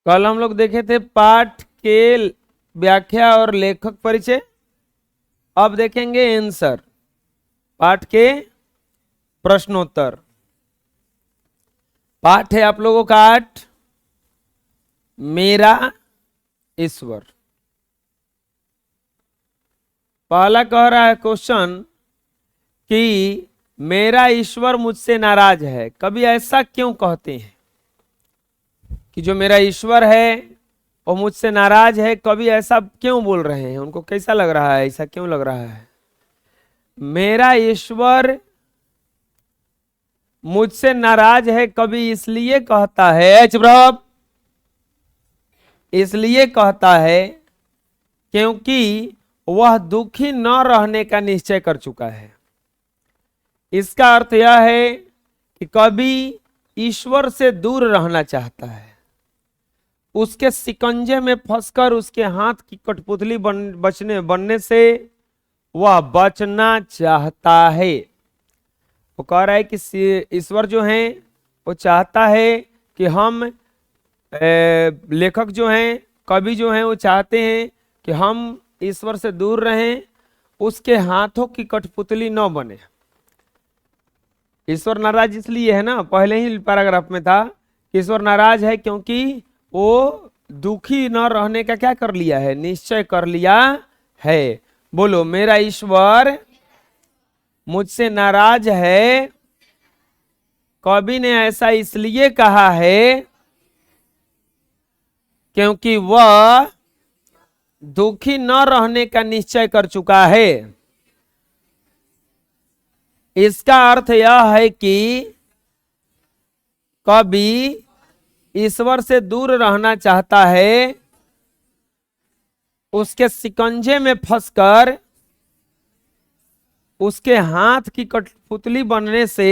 कल हम लोग देखे थे पाठ के व्याख्या और लेखक परिचय। अब देखेंगे आंसर, पाठ के प्रश्नोत्तर। पाठ है आप लोगों का 8, मेरा ईश्वर। पहला कह रहा है क्वेश्चन कि मेरा ईश्वर मुझसे नाराज है। कभी ऐसा क्यों कहते हैं कि जो मेरा ईश्वर है वो मुझसे नाराज है? कभी ऐसा क्यों बोल रहे हैं? उनको कैसा लग रहा है, ऐसा क्यों लग रहा है? मेरा ईश्वर मुझसे नाराज है कभी इसलिए कहता है, चुप, इसलिए कहता है क्योंकि वह दुखी न रहने का निश्चय कर चुका है। इसका अर्थ यह है कि कभी ईश्वर से दूर रहना चाहता है, उसके शिकंजे में फंसकर उसके हाथ की कठपुतली बनने से वह बचना चाहता है। वो कह रहा है कि ईश्वर जो है वो चाहता है कि हम लेखक जो हैं, कवि जो हैं, वो चाहते हैं कि हम ईश्वर से दूर रहें, उसके हाथों की कठपुतली न बने। ईश्वर नाराज इसलिए है ना, पहले ही पैराग्राफ में था कि ईश्वर नाराज है क्योंकि वो दुखी न रहने का क्या कर लिया है, निश्चय कर लिया है। बोलो, मेरा ईश्वर मुझसे नाराज है। कवि ने ऐसा इसलिए कहा है क्योंकि वह दुखी न रहने का निश्चय कर चुका है। इसका अर्थ यह है कि कवि ईश्वर से दूर रहना चाहता है, उसके शिकंजे में फंसकर उसके हाथ की कठपुतली बनने से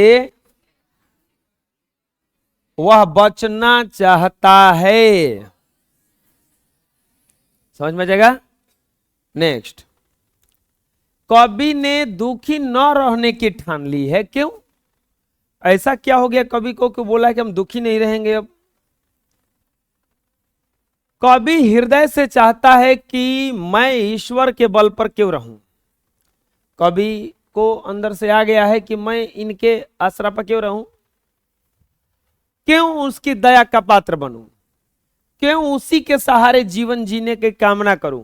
वह बचना चाहता है। समझ में आएगा? नेक्स्ट, कवि ने दुखी न रहने की ठान ली है। क्यों? ऐसा क्या हो गया कवि को कि बोला कि हम दुखी नहीं रहेंगे? अब कवि हृदय से चाहता है कि मैं ईश्वर के बल पर क्यों रहूं। कवि को अंदर से आ गया है कि मैं इनके आश्रय पर क्यों रहूं, क्यों उसकी दया का पात्र बनूं, क्यों उसी के सहारे जीवन जीने की कामना करूं,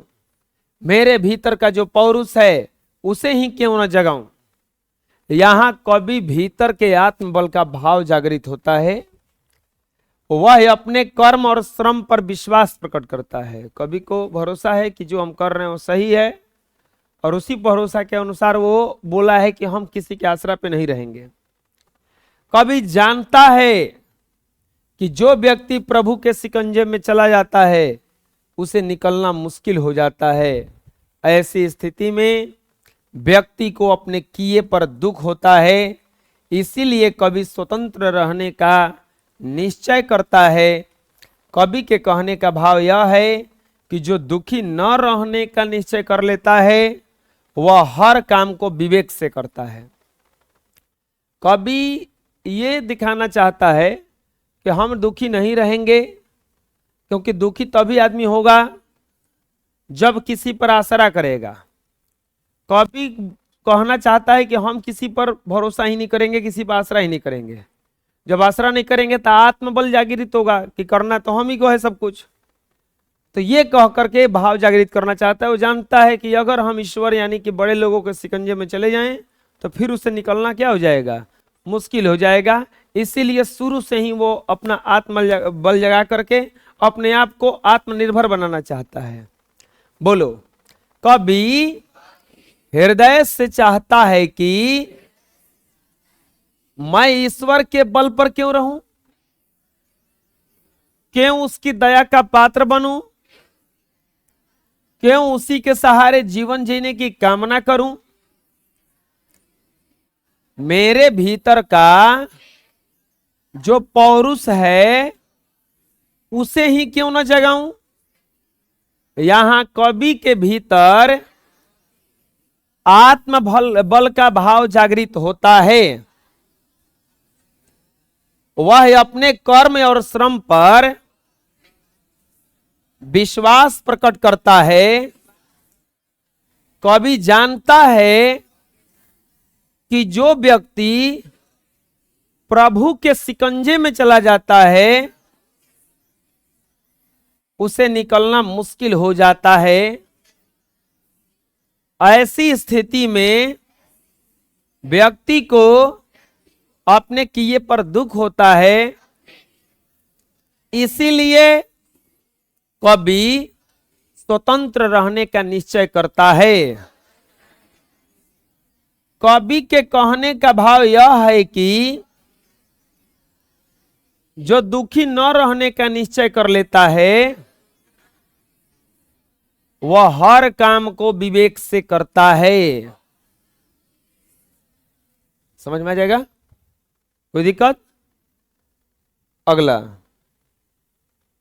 मेरे भीतर का जो पौरुष है उसे ही क्यों न जगाऊं। यहां कवि भीतर के आत्मबल का भाव जागृत होता है। वह अपने कर्म और श्रम पर विश्वास प्रकट करता है। कवि को भरोसा है कि जो हम कर रहे हैं वो सही है, और उसी भरोसा के अनुसार वो बोला है कि हम किसी के आश्रय पे नहीं रहेंगे। कवि जानता है कि जो व्यक्ति प्रभु के शिकंजे में चला जाता है उसे निकलना मुश्किल हो जाता है। ऐसी स्थिति में व्यक्ति को अपने किए पर दुख होता है। इसीलिए कवि स्वतंत्र रहने का निश्चय करता है। कवि के कहने का भाव यह है कि जो दुखी न रहने का निश्चय कर लेता है वह हर काम को विवेक से करता है। कवि ये दिखाना चाहता है कि हम दुखी नहीं रहेंगे, क्योंकि दुखी तभी आदमी होगा जब किसी पर आसरा करेगा। कवि कहना चाहता है कि हम किसी पर भरोसा ही नहीं करेंगे, किसी पर आसरा ही नहीं करेंगे। जब आसरा नहीं करेंगे तो आत्मबल जागृत होगा कि करना तो हम ही को है सब कुछ। तो ये कह करके भाव जागृत करना चाहता है। वो जानता है कि अगर हम ईश्वर यानी कि बड़े लोगों के शिकंजे में चले जाएं तो फिर उससे निकलना क्या हो जाएगा, मुश्किल हो जाएगा। इसीलिए शुरू से ही वो अपना आत्मबल जगा करके अपने आप को आत्मनिर्भर बनाना चाहता है। बोलो, कवि हृदय से चाहता है कि मैं ईश्वर के बल पर क्यों रहूं, क्यों उसकी दया का पात्र बनूं, क्यों उसी के सहारे जीवन जीने की कामना करूं। मेरे भीतर का जो पौरुष है उसे ही क्यों न जगाऊं। यहां कवि के भीतर आत्म बल का भाव जागृत होता है। वह अपने कर्म और श्रम पर विश्वास प्रकट करता है, कवि जानता है कि जो व्यक्ति प्रभु के शिकंजे में चला जाता है उसे निकलना मुश्किल हो जाता है। ऐसी स्थिति में व्यक्ति को अपने किए पर दुख होता है। इसीलिए कवि स्वतंत्र रहने का निश्चय करता है। कवि के कहने का भाव यह है कि जो दुखी न रहने का निश्चय कर लेता है वह हर काम को विवेक से करता है। समझ में आ जाएगा? कोई दिक्कत? अगला,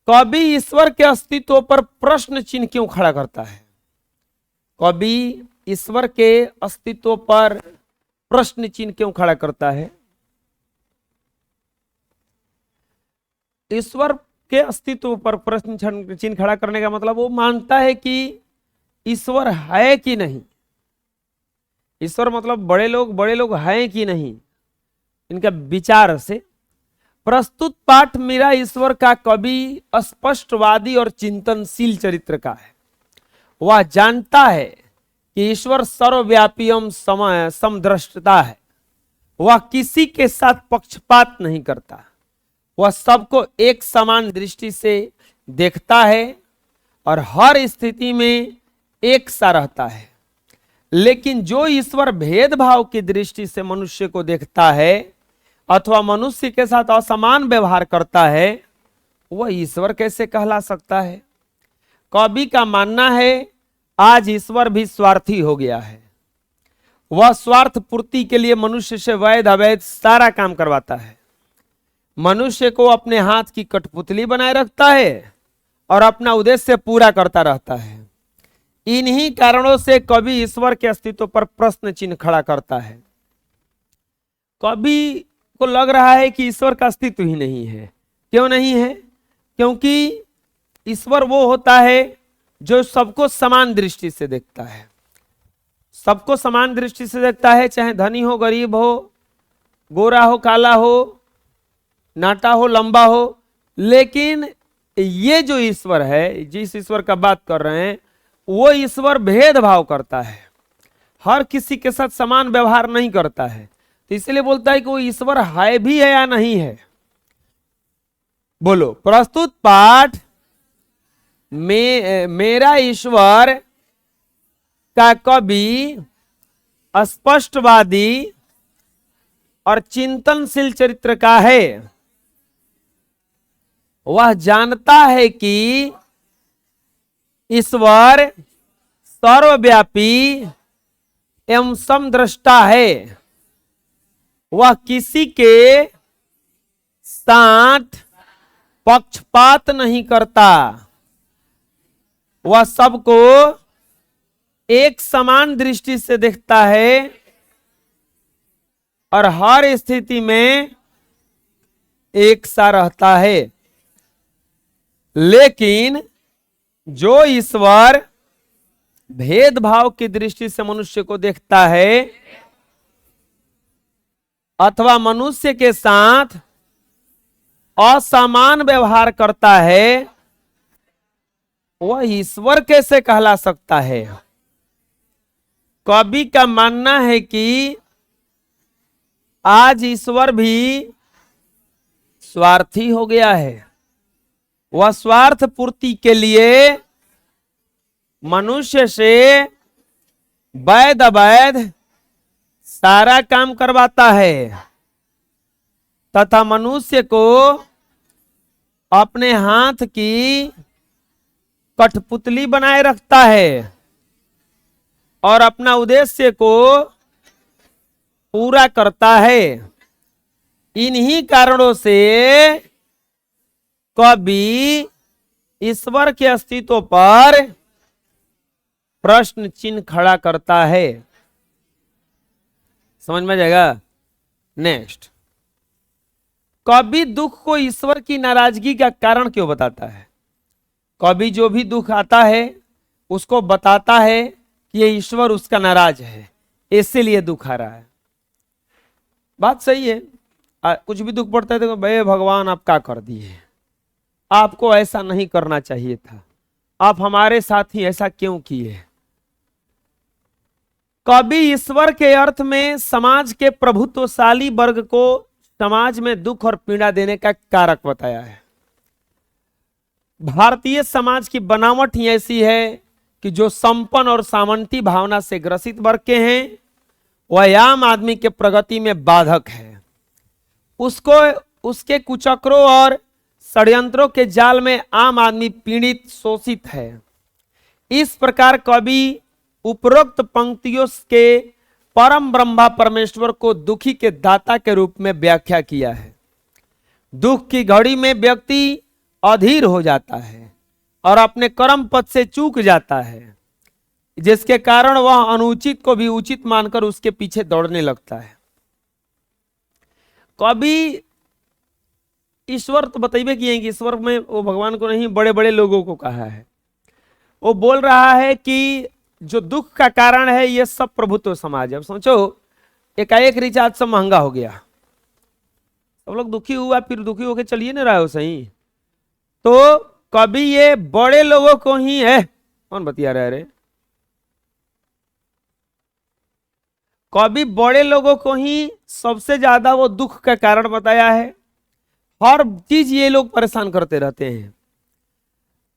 कवि ईश्वर के अस्तित्व पर प्रश्न चिन्ह क्यों खड़ा करता है? कवि ईश्वर के अस्तित्व पर प्रश्न चिन्ह क्यों खड़ा करता है? ईश्वर के अस्तित्व पर प्रश्न चिन्ह खड़ा करने का मतलब वो मानता है कि ईश्वर है कि नहीं। ईश्वर मतलब बड़े लोग हैं कि नहीं, इनका विचार से। प्रस्तुत पाठ मेरा ईश्वर का कवि स्पष्टवादी और चिंतनशील चरित्र का है। वह जानता है कि ईश्वर सर्वव्यापी एवं समदृष्टता है। वह किसी के साथ पक्षपात नहीं करता। वह सबको एक समान दृष्टि से देखता है और हर स्थिति में एक सा रहता है। लेकिन जो ईश्वर भेदभाव की दृष्टि से मनुष्य को देखता है अथवा मनुष्य के साथ असमान व्यवहार करता है वह ईश्वर कैसे कहला सकता है? कवि का मानना है आज ईश्वर भी स्वार्थी हो गया है। वह स्वार्थ पूर्ति के लिए मनुष्य से वैध अवैध सारा काम करवाता है। मनुष्य को अपने हाथ की कठपुतली बनाए रखता है और अपना उद्देश्य पूरा करता रहता है। इन्हीं कारणों से कवि ईश्वर के अस्तित्व पर प्रश्न चिन्ह खड़ा करता है। कवि को लग रहा है कि ईश्वर का अस्तित्व ही नहीं है। क्यों नहीं है? क्योंकि ईश्वर वो होता है जो सबको समान दृष्टि से देखता है। सबको समान दृष्टि से देखता है, चाहे धनी हो, गरीब हो, गोरा हो, काला हो, नाटा हो, लंबा हो। लेकिन ये जो ईश्वर है, जिस ईश्वर का बात कर रहे हैं, वो ईश्वर भेदभाव करता है, हर किसी के साथ समान व्यवहार नहीं करता है। तो इसलिए बोलता है कि वो ईश्वर है भी है या नहीं है। बोलो, प्रस्तुत पाठ में मेरा ईश्वर का कवि स्पष्टवादी और चिंतनशील चरित्र का है। वह जानता है कि ईश्वर सर्वव्यापी एवं समदृष्टा है। वह किसी के साथ पक्षपात नहीं करता। वह सबको एक समान दृष्टि से देखता है और हर स्थिति में एक सा रहता है। लेकिन जो ईश्वर भेदभाव की दृष्टि से मनुष्य को देखता है अथवा मनुष्य के साथ असमान व्यवहार करता है वह ईश्वर कैसे कहला सकता है? कवि का मानना है कि आज ईश्वर भी स्वार्थी हो गया है। वह स्वार्थ पूर्ति के लिए मनुष्य से वैध अवैध सारा काम करवाता है तथा मनुष्य को अपने हाथ की कठपुतली बनाए रखता है और अपना उद्देश्य को पूरा करता है। इन्हीं कारणों से कवि ईश्वर के अस्तित्व पर प्रश्न चिन्ह खड़ा करता है। समझ में जाएगा? नेक्स्ट, कवि दुख को ईश्वर की नाराजगी का कारण क्यों बताता है? कभी जो भी दुख आता है उसको बताता है कि ये ईश्वर उसका नाराज है, इसीलिए दुख आ रहा है। बात सही है। कुछ भी दुख पड़ता है तो भाई भगवान आप क्या कर दिए, आपको ऐसा नहीं करना चाहिए था, आप हमारे साथ ही ऐसा क्यों किए। कभी ईश्वर के अर्थ में समाज के प्रभुत्वशाली वर्ग को समाज में दुख और पीड़ा देने का कारक बताया है। भारतीय समाज की बनावट ही ऐसी है कि जो संपन्न और सामंती भावना से ग्रसित वर्ग के हैं वह आम आदमी के प्रगति में बाधक है। उसको उसके कुचक्रों और षड्यंत्रों के जाल में आम आदमी पीड़ित शोषित है। इस प्रकार कवि उपरोक्त पंक्तियों के परम ब्रह्मा परमेश्वर को दुखी के दाता के रूप में व्याख्या किया है। दुख की घड़ी में व्यक्ति अधीर हो जाता है और अपने कर्म पथ से चूक जाता है, जिसके कारण वह अनुचित को भी उचित मानकर उसके पीछे दौड़ने लगता है। कभी ईश्वर तो बताइए कि ईश्वर में वो भगवान को नहीं, बड़े बड़े लोगों को कहा है। वो बोल रहा है कि जो दुख का कारण है ये सब प्रभुत्व समाज है। अब सोचो एकाएक रिचार्ज सब महंगा हो गया, सब लोग दुखी हुआ, फिर दुखी होके चलिए ना रहा हो सही। तो कभी ये बड़े लोगों को ही है, कौन बतिया रहा है रे, कभी बड़े लोगों को ही सबसे ज्यादा वो दुख का कारण बताया है। हर चीज ये लोग परेशान करते रहते हैं।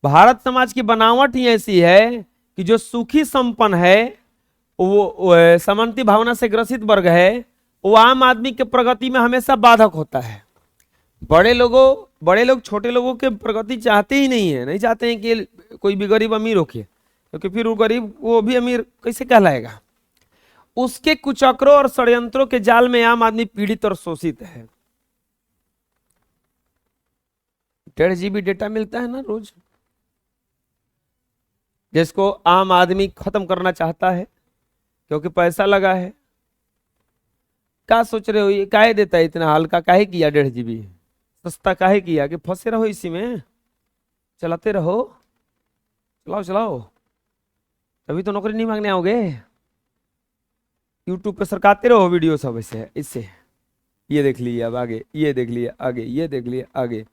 भारत समाज की बनावट ही ऐसी है कि जो सुखी संपन्न है वो सामंती भावना से ग्रसित वर्ग है, वो आम आदमी के प्रगति में हमेशा बाधक होता है। बड़े लोग छोटे लोगों के प्रगति चाहते ही नहीं है, नहीं चाहते हैं कि कोई भी गरीब अमीर होके, क्योंकि फिर वो गरीब वो भी अमीर कैसे कहलाएगा। उसके कुचक्रों और षड्यंत्रों के जाल में आम आदमी पीड़ित और शोषित है। 1.5 GB डेटा मिलता है ना रोज, जिसको आम आदमी खत्म करना चाहता है क्योंकि पैसा लगा है। क्या सोच रहे हो, ये काहे देता है इतना हल्का, काहे किया 1.5 GB सस्ता काहे किया कि फंसे रहो इसी में, चलाते रहो, चलाओ चलाओ, तभी तो नौकरी नहीं मांगने आओगे। यूट्यूब पे सरकाते रहो वीडियो सब ऐसे, इससे ये देख लिया अब आगे, ये देख लिया आगे, ये देख लिया आगे।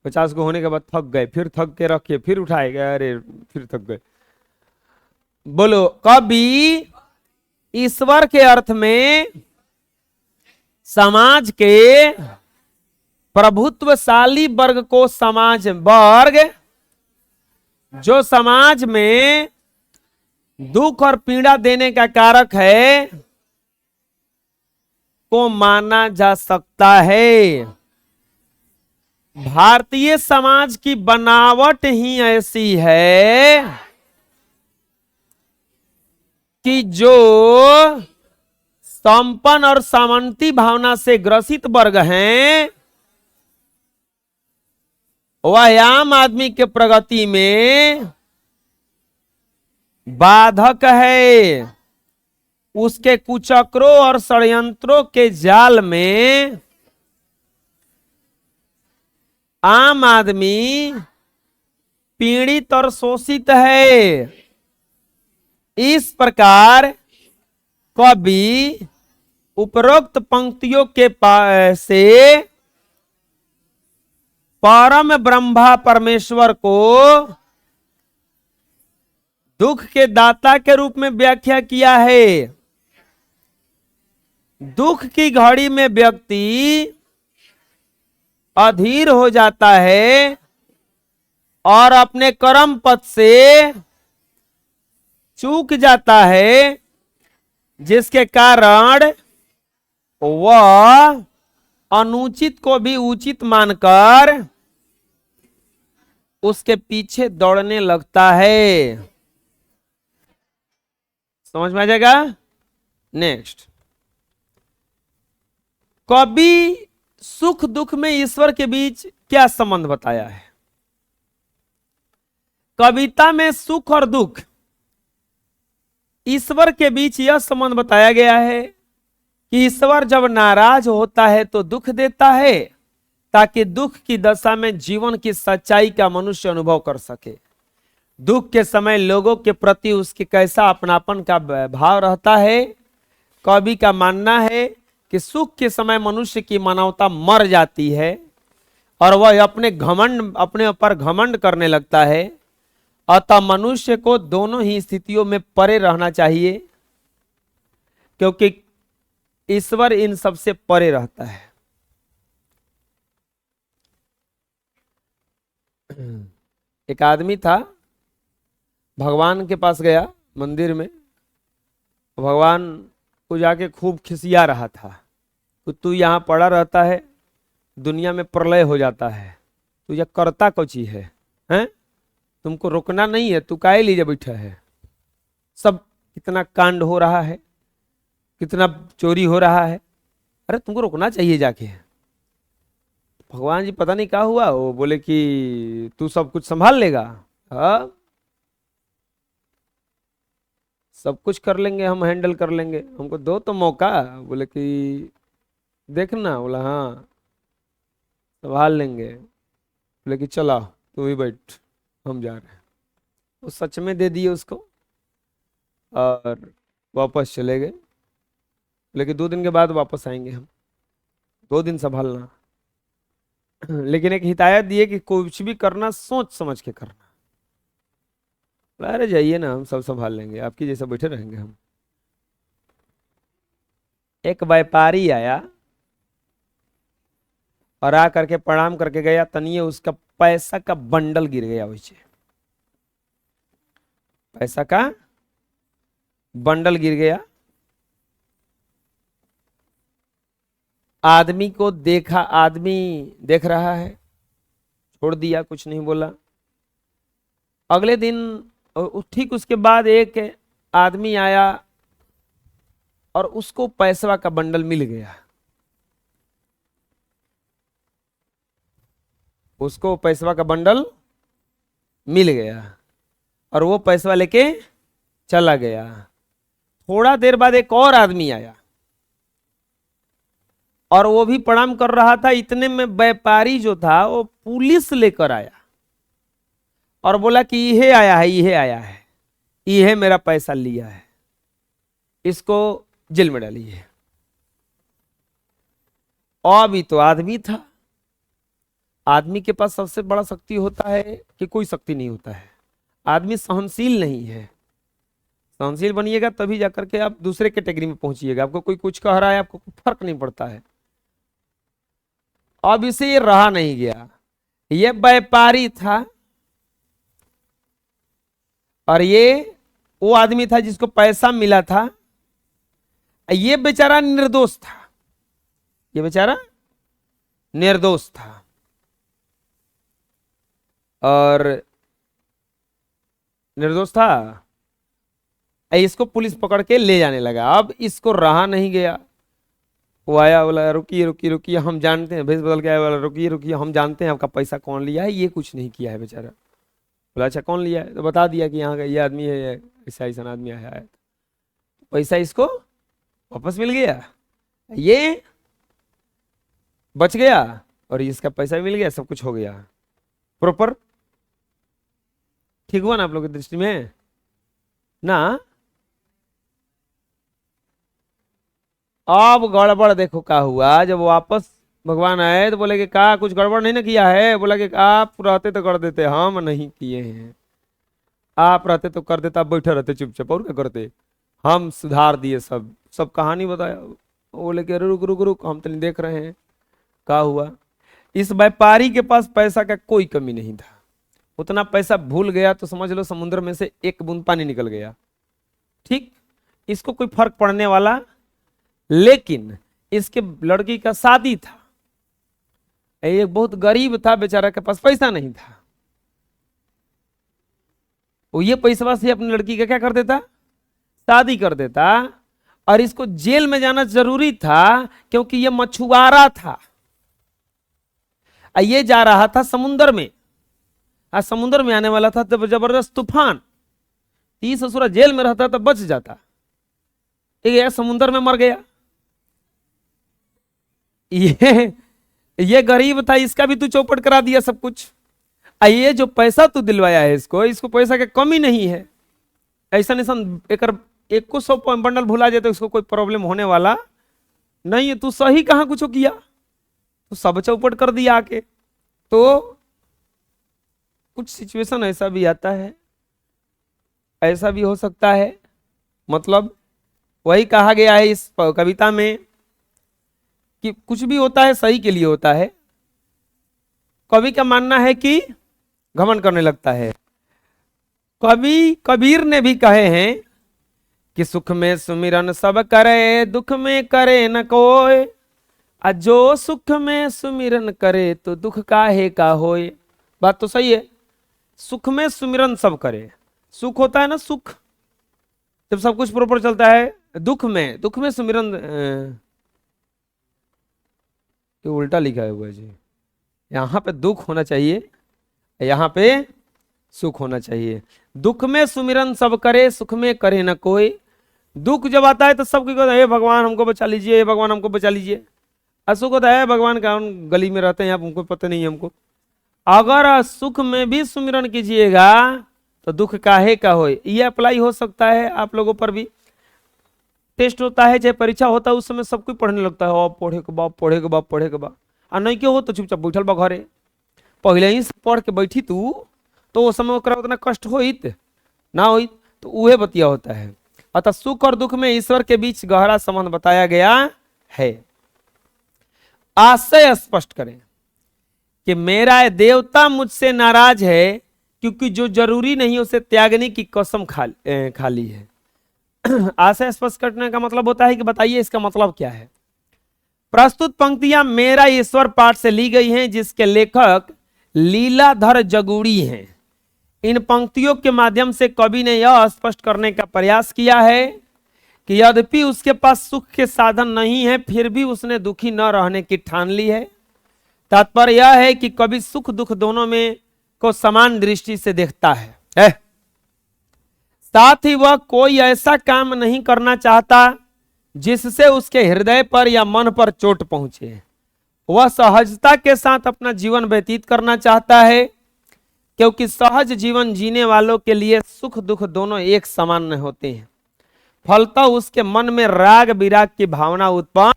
50 को होने के बाद थक गए, फिर थक के रखे, फिर उठाए गए, अरे फिर थक गए। बोलो, कभी ईश्वर के अर्थ में समाज के प्रभुत्वशाली वर्ग को जो समाज में दुख और पीड़ा देने का कारक है को माना जा सकता है। भारतीय समाज की बनावट ही ऐसी है कि जो संपन्न और सामंती भावना से ग्रसित वर्ग हैं वह आम आदमी के प्रगति में बाधक है। उसके कुचक्रों और षड्यंत्रों के जाल में आम आदमी पीड़ित और शोषित है। इस प्रकार कवि उपरोक्त पंक्तियों के से परम ब्रह्मा परमेश्वर को दुख के दाता के रूप में व्याख्या किया है। दुख की घड़ी में व्यक्ति अधीर हो जाता है और अपने कर्म पथ से चूक जाता है, जिसके कारण वह अनुचित को भी उचित मानकर उसके पीछे दौड़ने लगता है। समझ में आ जाएगा। नेक्स्ट, कवि सुख दुख में ईश्वर के बीच क्या संबंध बताया है। कविता में सुख और दुख ईश्वर के बीच यह संबंध बताया गया है कि ईश्वर जब नाराज होता है तो दुख देता है ताकि दुख की दशा में जीवन की सच्चाई का मनुष्य अनुभव कर सके। दुख के समय लोगों के प्रति उसके कैसा अपनापन का भाव रहता है। कवि का मानना है कि सुख के समय मनुष्य की मानवता मर जाती है और वह अपने ऊपर घमंड करने लगता है। अतः मनुष्य को दोनों ही स्थितियों में परे रहना चाहिए, क्योंकि ईश्वर इन सबसे परे रहता है। एक आदमी था, भगवान के पास गया मंदिर में, भगवान को जाके खूब खिसिया रहा था कि तू यहाँ पड़ा रहता है, दुनिया में प्रलय हो जाता है, तू यह करता कोची है, हैं? तुमको रोकना नहीं है, तू काहे लीजे बैठा है? सब कितना कांड हो रहा है, कितना चोरी हो रहा है, अरे तुमको रोकना चाहिए जाके। भगवान जी पता नहीं क्या हुआ, वो बोले कि तू सब कुछ संभाल लेगा। हाँ, सब कुछ कर लेंगे, हम हैंडल कर लेंगे, हमको दो तो मौका। बोले कि देखना, बोला हाँ संभाल लेंगे। बोले कि चला तू ही बैठ, हम जा रहे हैं। वो सच में दे दिए उसको और वापस चले गए। लेकिन 2 दिन के बाद वापस आएंगे हम, 2 दिन संभालना। लेकिन एक हिदायत दिए कि कुछ भी करना सोच समझ के करना। अरे जाइए ना, हम सब संभाल लेंगे, आपकी जैसा बैठे रहेंगे हम। एक व्यापारी आया और आ करके प्रणाम करके गया, तनिए उसका पैसा का बंडल गिर गया। वैसे पैसा का बंडल गिर गया। आदमी को देखा, आदमी देख रहा है, छोड़ दिया, कुछ नहीं बोला। अगले दिन ठीक उसके बाद एक आदमी आया और उसको पैसवा का बंडल मिल गया। उसको पैसवा का बंडल मिल गया और वो पैसवा लेके चला गया। थोड़ा देर बाद एक और आदमी आया और वो भी प्रणाम कर रहा था। इतने में व्यापारी जो था वो पुलिस लेकर आया और बोला कि ये आया है, ये आया है, ये मेरा पैसा लिया है, इसको जेल में डालिए। अभी तो आदमी था। आदमी के पास सबसे बड़ा शक्ति होता है कि कोई शक्ति नहीं होता है। आदमी सहनशील नहीं है। सहनशील बनिएगा तभी जाकर के आप दूसरे कैटेगरी में पहुंचिएगा। आपको कोई कुछ कह रहा है, आपको फर्क नहीं पड़ता है। अब इसे ये रहा नहीं गया। ये व्यापारी था और ये वो आदमी था जिसको पैसा मिला था। ये बेचारा निर्दोष था, ये बेचारा निर्दोष था और निर्दोष था। इसको पुलिस पकड़ के ले जाने लगा। अब इसको रहा नहीं गया। वो आया, बोला रुकिए रुकिए रुकिए, हम जानते हैं, भेष बदल के आया, बोला रुकिए रुकिए, हम जानते हैं आपका पैसा कौन लिया है। ये कुछ नहीं किया है बेचारा। बोला अच्छा कौन लिया है? तो बता दिया कि यहाँ का ये आदमी है, ऐसा ऐसा आदमी आया है। पैसा इसको वापस मिल गया, ये बच गया और इसका पैसा भी मिल गया, सब कुछ हो गया प्रॉपर। ठीक हुआ ना आप लोगों की दृष्टि में ना? अब गड़बड़ देखो क्या हुआ। जब वापस भगवान आए तो बोले कि कहा कुछ गड़बड़ नहीं ना किया है? बोला कि आप रहते तो कर देते, हम नहीं किए हैं। आप रहते तो कर देते, आप बैठे रहते चुपचाप, और क्या करते? हम सुधार दिए, सब सब कहानी बताया। बोले कि रुक रुक रुक, हम तो नहीं देख रहे हैं क्या हुआ। इस व्यापारी के पास पैसा का कोई कमी नहीं था। उतना पैसा भूल गया तो समझ लो समुद्र में से एक बूंद पानी निकल गया। ठीक, इसको कोई फर्क पड़ने वाला। लेकिन इसके लड़की का शादी था, एक बहुत गरीब था बेचारा, के पास पैसा नहीं था। वो ये पैसा से अपनी लड़की का क्या कर देता? शादी कर देता। और इसको जेल में जाना जरूरी था क्योंकि ये मछुआरा था। ये जा रहा था समुद्र में। आज समुद्र में आने वाला था तब जबरदस्त तूफान। 30 ससुरा जेल में रहता तो बच जाता, ये समुद्र में मर गया। ये गरीब था, इसका भी तू चौपट करा दिया सब कुछ। ये जो पैसा तू दिलवाया है इसको, इसको पैसा की कमी नहीं है। ऐसा नहीं एक 100 बंडल भुला जाए तो इसको कोई प्रॉब्लम होने वाला नहीं है। तू सही कहाँ कुछ किया, तो सब चौपट कर दिया आके। तो कुछ सिचुएशन ऐसा भी आता है, ऐसा भी हो सकता है। मतलब वही कहा गया है इस कविता में कि कुछ भी होता है सही के लिए होता है। कवि का मानना है कि घमंड करने लगता है। कवि कबीर ने भी कहे हैं कि सुख में सुमिरन सब करे, दुख में करे न कोय। जो सुख में सुमिरन करे तो दुख काहे का होए। बात तो सही है, सुख में सुमिरन सब करे। सुख होता है ना, सुख जब सब कुछ प्रॉपर चलता है। दुख में सुमिरन ये उल्टा लिखा हुआ है जी। यहाँ पे दुख होना चाहिए, यहाँ पे सुख होना चाहिए। दुख में सुमिरन सब करे, सुख में करे न कोई। दुख जब आता है तो सब कहते हैं हे भगवान हमको बचा लीजिए, हे भगवान हमको बचा लीजिए। सुख होता है भगवान का गली में रहते हैं आप, उनको पता नहीं है हमको। अगर सुख में भी सुमिरन कीजिएगा तो दुख काहे का हो। ये अप्लाई हो सकता है आप लोगों पर भी। टेस्ट होता है चाहे परीक्षा होता है, उस समय सब कुछ पढ़ने लगता है, अब पढ़े के बाप पढ़े के बाप पढ़े के बाप। और नहीं क्यों हो तो चुपचाप बैठल बा घरे। पहले ही से पढ़ के बैठी तू तो वो समय ओकरा उतना कष्ट होइत ना होइत, तो उहे बतिया होता है। अतः सुख और दुख में ईश्वर के बीच गहरा संबंध बताया गया है। आशय स्पष्ट करें कि मेरा देवता मुझसे नाराज है क्योंकि जो जरूरी नहीं उसे त्यागने की कसम खा ली है। आशय स्पष्ट करने का मतलब होता है कि बताइए इसका मतलब क्या है। प्रस्तुत पंक्तियां मेरा ईश्वर पाठ से ली गई हैं, जिसके लेखक लीलाधर जगूड़ी हैं। इन पंक्तियों के माध्यम से कवि ने यह स्पष्ट करने का प्रयास किया है कि यद्यपि उसके पास सुख के साधन नहीं है, फिर भी उसने दुखी न रहने की ठान ली है। तात्पर्य यह है कि कवि सुख दुख दोनों में को समान दृष्टि से देखता है। साथ ही वह कोई ऐसा काम नहीं करना चाहता जिससे उसके हृदय पर या मन पर चोट पहुंचे। वह सहजता के साथ अपना जीवन व्यतीत करना चाहता है, क्योंकि सहज जीवन जीने वालों के लिए सुख दुख दोनों एक समान होते हैं। फलतः उसके मन में राग विराग की भावना उत्पन्न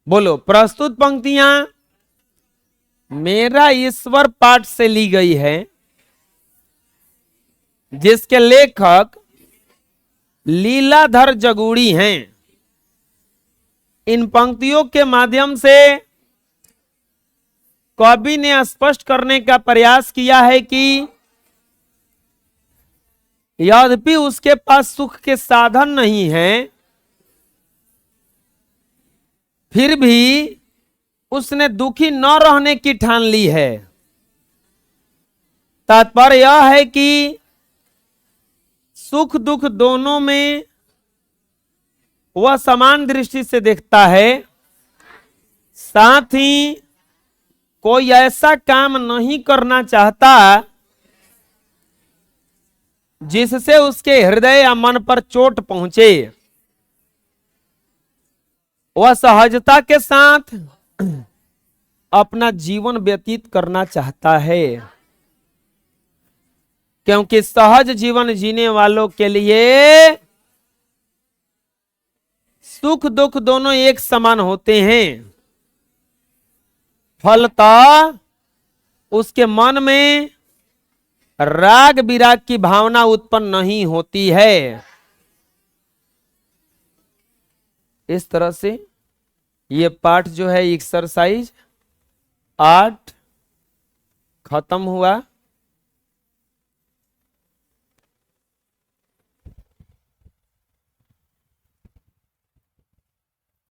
बोलो। प्रस्तुत पंक्तियां मेरा ईश्वर पाठ से ली गई है, जिसके लेखक लीलाधर जगूड़ी हैं। इन पंक्तियों के माध्यम से कवि ने स्पष्ट करने का प्रयास किया है कि यद्यपि उसके पास सुख के साधन नहीं है, फिर भी उसने दुखी न रहने की ठान ली है। तात्पर्य यह है कि सुख दुख दोनों में वह समान दृष्टि से देखता है। साथ ही कोई ऐसा काम नहीं करना चाहता जिससे उसके हृदय या मन पर चोट पहुंचे। वह सहजता के साथ अपना जीवन व्यतीत करना चाहता है, क्योंकि सहज जीवन जीने वालों के लिए सुख दुख दोनों एक समान होते हैं। फलतः उसके मन में राग विराग की भावना उत्पन्न नहीं होती है। इस तरह से ये पाठ जो है एक्सरसाइज 8 खत्म हुआ।